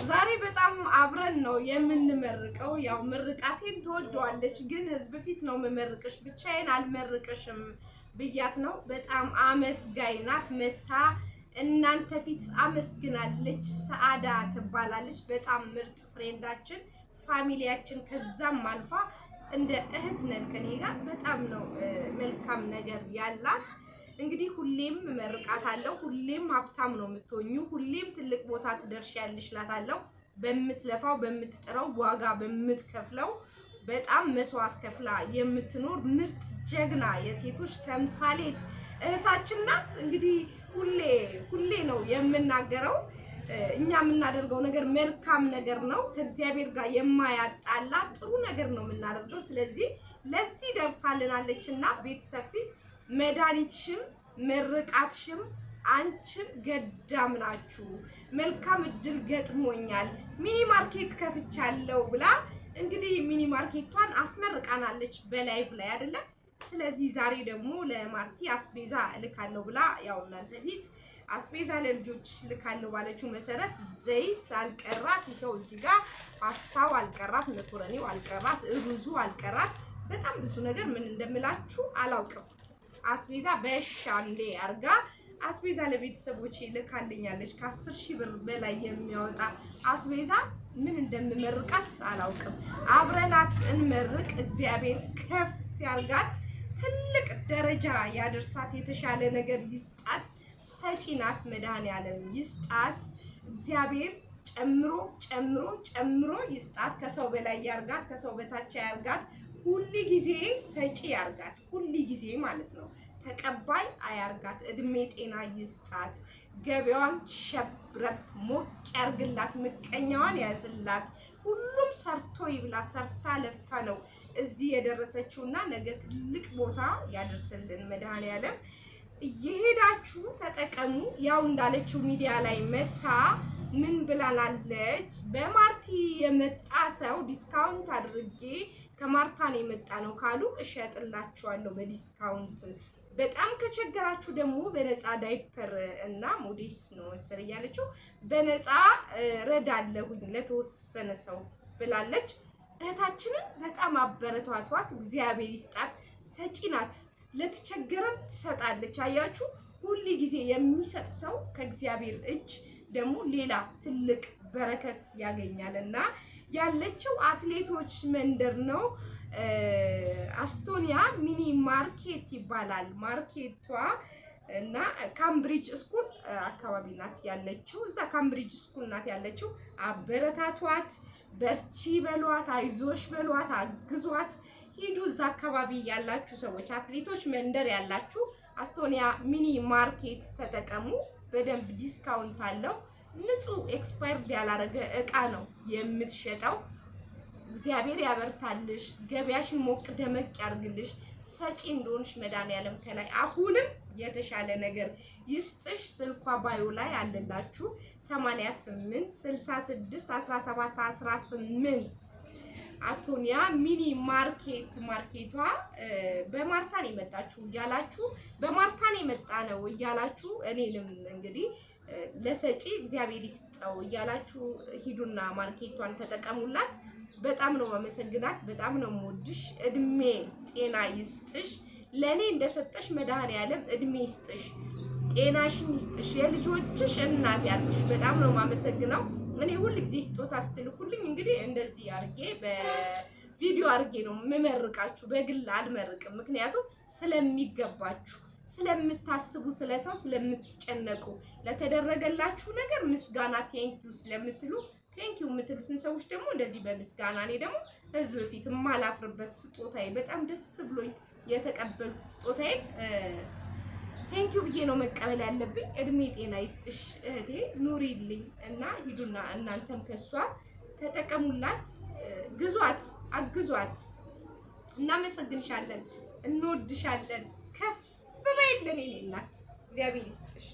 ዛሬ በጣም አብረን ነው የምንመርቀው። ያው ምርቃቴን ትወደዋለች፣ ግን ህዝብ ፊት ነው የምመርቅሽ፣ ብቻዬን አልመርቅሽም ብያት ነው። በጣም አመስጋኝ ናት። መታ እናንተ ፊት አመስግናለች። ሰዓዳ ትባላለች። በጣም ምርጥ ፍሬንዳችን፣ ፋሚሊያችን፣ ከዛም አልፋ እንደ እህት ነን ከኔ ጋር። በጣም ነው መልካም ነገር ያላት። እንግዲህ ሁሌም መርቃታለሁ። ሁሌም ሀብታም ነው የምትሆኙ፣ ሁሌም ትልቅ ቦታ ትደርሻለሽ እላታለሁ። በምትለፋው በምትጥረው ዋጋ በምትከፍለው በጣም መስዋዕት ከፍላ የምትኖር ምርጥ ጀግና የሴቶች ተምሳሌት እህታችን ናት። እንግዲህ ሁሌ ነው የምናገረው፣ እኛ የምናደርገው ነገር መልካም ነገር ነው፣ ከእግዚአብሔር ጋር የማያጣላ ጥሩ ነገር ነው የምናደርገው። ስለዚህ ለዚህ ደርሳልናለችና ቤተሰብ ፊት መድኃኒትሽም ምርቃትሽም አንቺም ገዳም ናችሁ። መልካም እድል ገጥሞኛል፣ ሚኒ ማርኬት ከፍቻለሁ ብላ እንግዲህ ሚኒ ማርኬቷን አስመርቃናለች በላይቭ ላይ አይደለ? ስለዚህ ዛሬ ደግሞ ለማርቲ አስቤዛ እልካለሁ ብላ ያው እናንተ ፊት አስቤዛ ለልጆች ልካለሁ ባለችው መሰረት ዘይት አልቀራት፣ ይኸው እዚህ ጋር ፓስታው አልቀራት፣ መኮረኒው አልቀራት፣ ሩዙ አልቀራት። በጣም ብዙ ነገር ምን እንደምላችሁ አላውቅም። አስቤዛ በሻንዴ አርጋ አስቤዛ ለቤተሰቦቼ ልካልኛለች። ከ10,000 ብር በላይ የሚያወጣ አስቤዛ ምን እንደምመርቃት አላውቅም። አብረናት እንመርቅ። እግዚአብሔር ከፍ ያርጋት፣ ትልቅ ደረጃ ያደርሳት፣ የተሻለ ነገር ይስጣት። ሰጪ ናት፣ መድኃኔዓለም ይስጣት። እግዚአብሔር ጨምሮ ጨምሮ ጨምሮ ይስጣት። ከሰው በላይ ያርጋት፣ ከሰው በታች ያርጋት። ሁሉ ጊዜ ሰጪ ያርጋት፣ ሁሉ ጊዜ ማለት ነው። ተቀባይ አያርጋት። እድሜ ጤና ይስጣት። ገበያዋን ሸብረብ ሞቅ ያርግላት። ምቀኛዋን ያዝላት። ሁሉም ሰርቶ ይብላ። ሰርታ ለፍታ ነው እዚህ የደረሰችውና ነገ ትልቅ ቦታ ያደርስልን መድኃኔዓለም። እየሄዳችሁ ተጠቀሙ። ያው እንዳለችው ሚዲያ ላይ መታ ምን ብላናለች? በማርቲ የመጣ ሰው ዲስካውንት አድርጌ ከማርታን የመጣ ነው ካሉ እሸጥላችኋለሁ በዲስካውንት። በጣም ከቸገራችሁ ደግሞ በነፃ ዳይፐር እና ሞዴስ ነው መሰለኝ ያለችው በነፃ ረዳለሁኝ ለተወሰነ ሰው ብላለች። እህታችንን በጣም አበረታቷት። እግዚአብሔር ይስጣት። ሰጪ ናት። ለተቸገረም ትሰጣለች። አያችሁ፣ ሁሉ ጊዜ የሚሰጥ ሰው ከእግዚአብሔር እጅ ደግሞ ሌላ ትልቅ በረከት ያገኛልና ያለችው አትሌቶች መንደር ነው። አስቶኒያ ሚኒ ማርኬት ይባላል ማርኬቷ እና ካምብሪጅ ስኩል አካባቢ ናት ያለችው። እዛ ካምብሪጅ ስኩል ናት ያለችው። አበረታቷት፣ በርቺ በሏት፣ አይዞሽ በሏት፣ አግዟት። ሂዱ እዛ አካባቢ ያላችሁ ሰዎች፣ አትሌቶች መንደር ያላችሁ አስቶኒያ ሚኒ ማርኬት ተጠቀሙ። በደንብ ዲስካውንት አለው። ንጹህ ኤክስፓየርድ ያላረገ እቃ ነው የምትሸጠው። እግዚአብሔር ያበርታልሽ፣ ገበያሽን ሞቅ ደመቅ ያርግልሽ። ሰጪ እንደሆንሽ መድኃኔዓለም ከላይ አሁንም የተሻለ ነገር ይስጥሽ። ስልኳ ባዮ ላይ አለላችሁ 88 66 17 18 አቶኒያ ሚኒ ማርኬቷ በማርታን የመጣችሁ እያላችሁ በማርታን የመጣ ነው እያላችሁ እኔንም እንግዲህ ለሰጪ እግዚአብሔር ይስጠው እያላችሁ ሂዱና ማርኬቷን ተጠቀሙላት። በጣም ነው ማመሰግናት። በጣም ነው የምወድሽ። እድሜ ጤና ይስጥሽ። ለኔ እንደሰጠሽ መድኃኔዓለም እድሜ ይስጥሽ፣ ጤናሽን ይስጥሽ፣ የልጆችሽ እናት ያልሽ። በጣም ነው ማመሰግነው። እኔ ሁሉ ጊዜ ስጦታ ስትልኩልኝ እንግዲህ እንደዚህ አርጌ በቪዲዮ አርጌ ነው የምመርቃችሁ። በግል አልመርቅም፣ ምክንያቱም ስለሚገባችሁ፣ ስለምታስቡ፣ ስለሰው ስለምትጨነቁ፣ ለተደረገላችሁ ነገር ምስጋና ቴንኪው ስለምትሉ ቴንኪው የምትሉትን ሰዎች ደግሞ እንደዚህ በምስጋና እኔ ደግሞ ህዝብ ፊት የማላፍርበት ስጦታዬ በጣም ደስ ብሎኝ የተቀበልኩት ስጦታዬ ቴንኪው ብዬ ነው መቀበል ያለብኝ። እድሜ ጤና ይስጥሽ እህቴ፣ ኑሪልኝ እና ሂዱና እናንተም ከሷ ተጠቀሙላት፣ ግዟት፣ አግዟት። እናመሰግንሻለን፣ እንወድሻለን። ከፍ በይልን የኔ እናት። እግዚአብሔር ይስጥሽ።